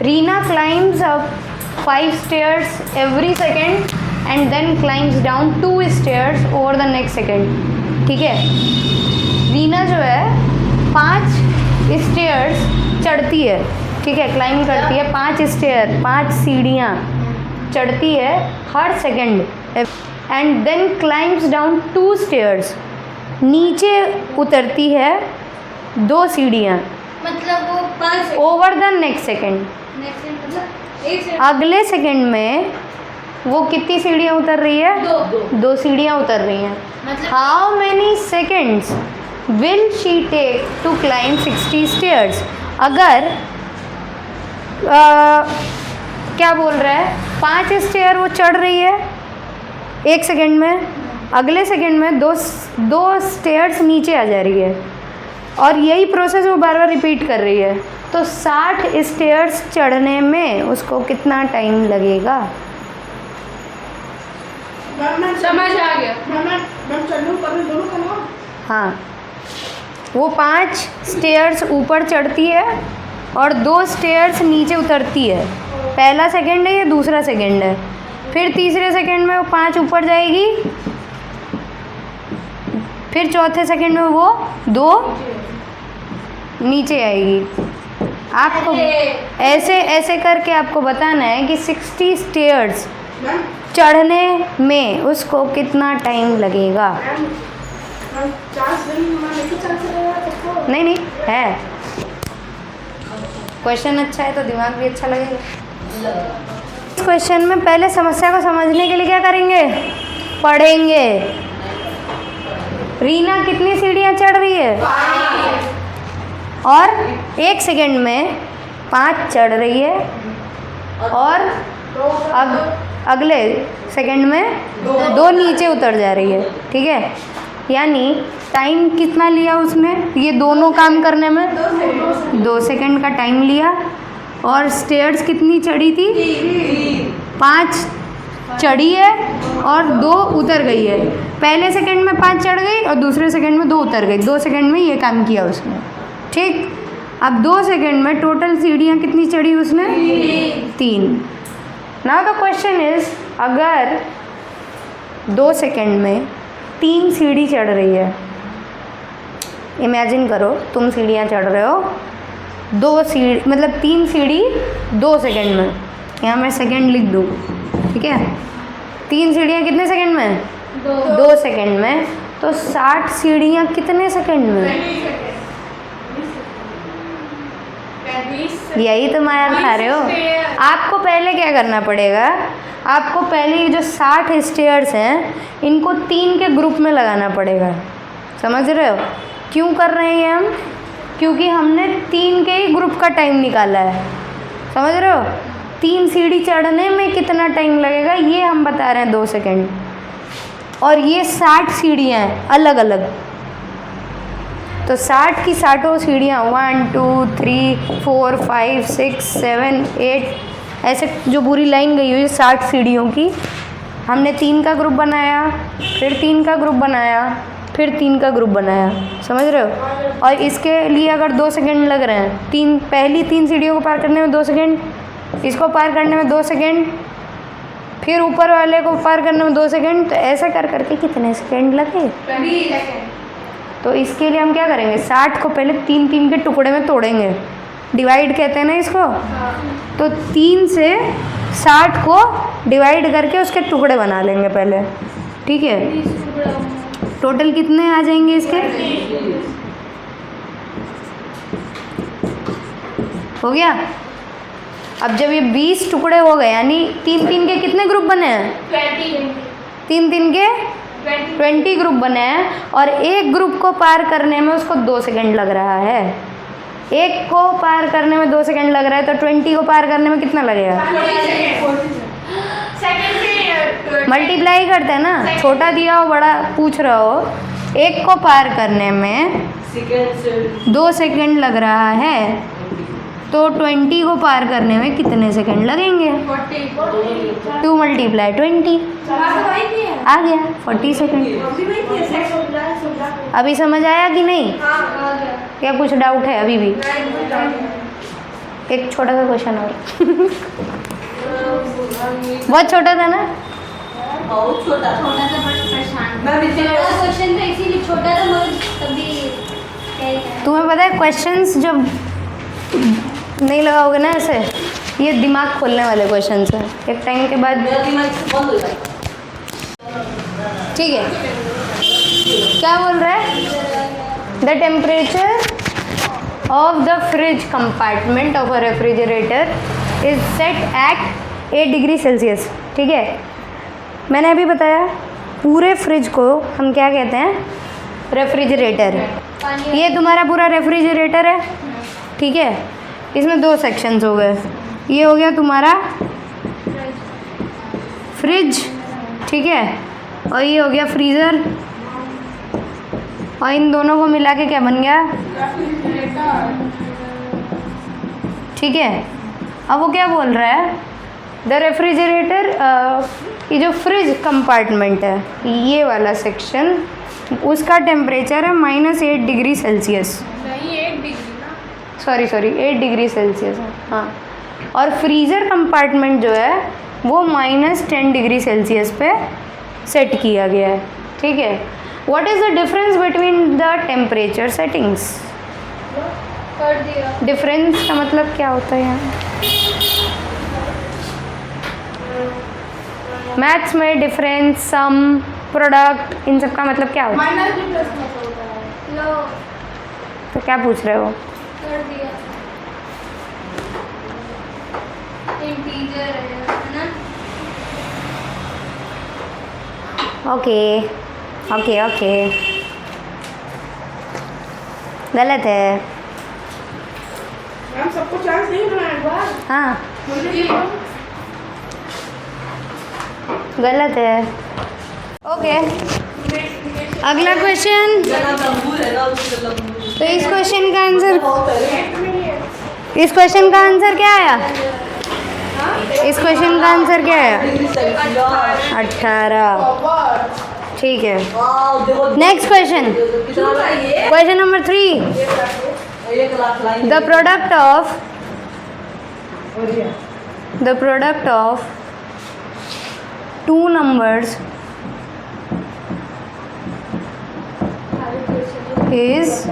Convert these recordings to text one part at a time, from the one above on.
Reena climbs up 5 stairs every second and then climbs down 2 stairs over the next second. ठीक है, रीना जो है 5 stairs चढ़ती है, ठीक है, क्लाइंब करती है 5 स्टेयर, 5 सीढ़ियाँ चढ़ती है हर second, and then climbs down 2 stairs, नीचे उतरती है 2 सीढ़ियाँ, मतलब वो 5 ओवर द नेक्स्ट सेकंड, अगले सेकंड में वो कितनी सीढ़ियाँ उतर रही है? 2 सीढ़ियाँ उतर रही हैं. How many seconds will she take to climb 60 stairs? अगर क्या बोल रहा है, 5 स्टेयर वो चढ़ रही है 1 सेकंड में, अगले सेकंड में 2 स्टेयर्स नीचे आ जा रही है, और यही प्रोसेस वो बार बार रिपीट कर रही है. तो 60 स्टेयर्स चढ़ने में उसको कितना टाइम लगेगा? समझ आ गया. हाँ, वो 5 स्टेयर्स ऊपर चढ़ती है और 2 स्टेयर्स नीचे उतरती है. पहला सेकंड है, ये दूसरा सेकंड है. फिर तीसरे सेकंड में वो 5 ऊपर जाएगी, फिर चौथे सेकंड में वो 2 नीचे आएगी. आपको ऐसे करके आपको बताना है कि 60 स्टेयर्स चढ़ने में उसको कितना टाइम लगेगा. नहीं है, क्वेश्चन अच्छा है तो दिमाग भी अच्छा लगेगा. इस क्वेश्चन में पहले समस्या को समझने के लिए क्या करेंगे? पढ़ेंगे. रीना कितनी सीढ़ियाँ चढ़ रही है? 5. और 1 सेकंड में 5 चढ़ रही है, और अगले सेकंड में 2 नीचे उतर जा रही है. ठीक है, यानी टाइम कितना लिया उसने ये दोनों काम करने में? 2 सेकंड का टाइम लिया. और स्टेयर्स कितनी चढ़ी थी? 5 चढ़ी है और 2 उतर गई है. पहले सेकंड में 5 चढ़ गई और दूसरे सेकंड में 2 उतर गई. 2 सेकंड में ये काम किया उसने. ठीक, अब 2 सेकंड में टोटल सीढ़ियाँ कितनी चढ़ी उसने? 3. नाउ द क्वेश्चन इज, अगर 2 सेकंड में 3 सीढ़ी चढ़ रही है, इमेजिन करो तुम सीढ़ियाँ चढ़ रहे हो, 2 सीढ़ी मतलब 3 सीढ़ी 2 सेकंड में, यहाँ मैं सेकंड लिख दूँ. ठीक है, 3 सीढ़ियाँ कितने सेकंड में? 2 सेकंड में. तो 60 सीढ़ियाँ कितने सेकंड में? यही तो मार खा रहे हो. आपको पहले क्या करना पड़ेगा? आपको पहले ये जो 60 स्टेयर्स हैं इनको 3 के ग्रुप में लगाना पड़ेगा. समझ रहे हो क्यों कर रहे हैं हम? क्योंकि हमने 3 के ही ग्रुप का टाइम निकाला है. समझ रहे हो? 3 सीढ़ी चढ़ने में कितना टाइम लगेगा ये हम बता रहे हैं, 2 सेकंड. और ये 60 सीढ़ियाँ हैं अलग अलग. तो 60 की 60 सीढ़ियाँ 1 2 3 4 5 6 7 8 ऐसे जो पूरी लाइन गई हुई है 60 सीढ़ियों की. हमने 3 का ग्रुप बनाया, फिर 3 का ग्रुप बनाया, फिर 3 का ग्रुप बनाया. समझ रहे हो? और इसके लिए अगर 2 सेकंड लग रहे हैं, पहली 3 सीढ़ियों को पार करने में 2 सेकंड, इसको पार करने में 2 सेकंड, फिर ऊपर वाले को पार करने में 2 सेकंड, तो ऐसा कर करके कितने सेकंड लगे? 20 सेकंड. तो इसके लिए हम क्या करेंगे? 60 को पहले 3 के टुकड़े में तोड़ेंगे. डिवाइड कहते हैं ना इसको. तो 3 से 60 को डिवाइड करके उसके टुकड़े बना लेंगे पहले. ठीक है, टोटल कितने आ जाएंगे इसके? हो गया. अब जब ये 20 टुकड़े हो गए, यानी 3 के कितने ग्रुप बने हैं? 3 के 20 ग्रुप बने हैं. और एक ग्रुप को पार करने में उसको 2 सेकंड लग रहा है. एक को पार करने में 2 सेकंड लग रहा है, तो 20 को पार करने में कितना लगेगा? मल्टीप्लाई करते हैं ना, छोटा दिया हो बड़ा पूछ रहा हो. एक को पार करने में 2 सेकंड लग रहा है, तो 20 को पार करने में कितने सेकंड लगेंगे? 2 × 20 आ गया 40 सेकंड. अभी समझ आया कि नहीं? क्या कुछ डाउट है अभी भी? एक छोटा सा क्वेश्चन और बहुत छोटा था ना। बहुत छोटा था। छोटा सा बस परेशान। मैं भी बड़ा क्वेश्चन था इसीलिए छोटा था मगर तभी क्या ही करें। तुम्हें पता है क्वेश्चंस जब नहीं लगाओगे ना ऐसे, ये दिमाग खोलने वाले क्वेश्चंस हैं एक टाइम के बाद। मेरा दिमाग बंद हो जाता है। ठीक है, क्या बोल रहा है? The temperature of the fridge compartment of a refrigerator is set at 8 degree Celsius. ठीक है, मैंने अभी बताया पूरे फ्रिज को हम क्या कहते हैं? रेफ्रिजरेटर। ये तुम्हारा पूरा रेफ्रिजरेटर है, ठीक है। इसमें 2 सेक्शंस हो गए। ये हो गया तुम्हारा फ्रिज, ठीक है, और ये हो गया फ्रीज़र, और इन दोनों को मिला के क्या बन गया? ठीक है। अब वो क्या बोल रहा है? द रेफ्रिजरेटर, ये जो फ्रिज कंपार्टमेंट है, ये वाला सेक्शन, उसका टेम्परेचर है -8 डिग्री सेल्सियस। नहीं 1 डिग्री ना। सॉरी 8 डिग्री सेल्सियस है, हाँ। और फ्रीज़र कंपार्टमेंट जो है वो -10 डिग्री सेल्सियस पे सेट किया गया है, ठीक है। What is the difference between the temperature settings? कर दिया। डिफरेंस का मतलब क्या होता है यहाँ? मैथ्स में डिफरेंस, सम, प्रोडक्ट, इन सब का मतलब क्या होता है? माइनस भी प्लस में होता है। लो तो क्या पूछ रहे हो? कर दिया। इंटीजर है ना। ओके ओके ओके, गलत है। मैम सबको चांस नहीं मिला एक बार। हाँ, मुझे गलत है। ओके, अगला क्वेश्चन। जना तंबूर है ना, उसके लंबू। तो इस क्वेश्चन का आंसर, बहुत पहले इस क्वेश्चन का आंसर क्या आया? इस क्वेश्चन का आंसर क्या आया? Degree Celsius. 18। ठीक है, वाओ देखो नेक्स्ट क्वेश्चन, कितना ये question number 3। 1 lakh line. The product of 2 numbers is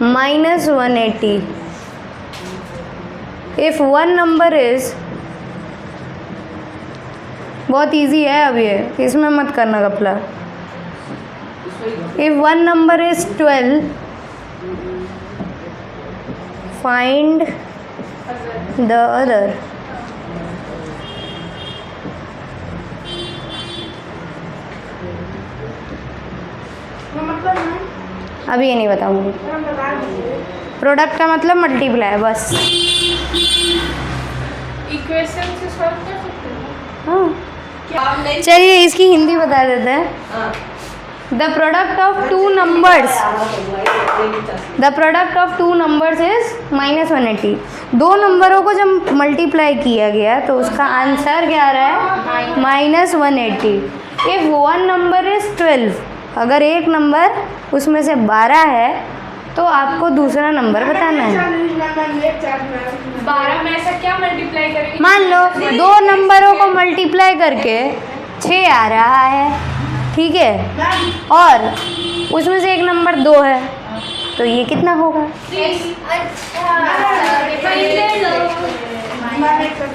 -180 if one number is, बहुत इजी है अब ये, इसमें मत करना कपला। if one number is 12, find the other। मतलब ना अभी ये नहीं बताऊंगी। प्रोडक्ट का मतलब मल्टीप्लाई, बस। इक्वेशन से सॉल्व कर सकते हैं। हाँ, क्या नहीं। चलिए इसकी हिंदी बता देते हैं। हाँ। The product of 2 numbers, the product of 2 numbers is -180। 2 नंबरों को जब मल्टीप्लाई किया गया तो उसका आंसर क्या आ रहा है? -180। इफ वन नंबर इज 12, अगर एक नंबर उसमें से 12 है तो आपको दूसरा नंबर बताना है। 12 में ऐसा क्या मल्टीप्लाई करेंगे? मान लो 2 नंबरों को मल्टीप्लाई करके 6 आ रहा है, ठीक है, और उसमें से एक नंबर 2 है, तो ये कितना होगा? अच्छा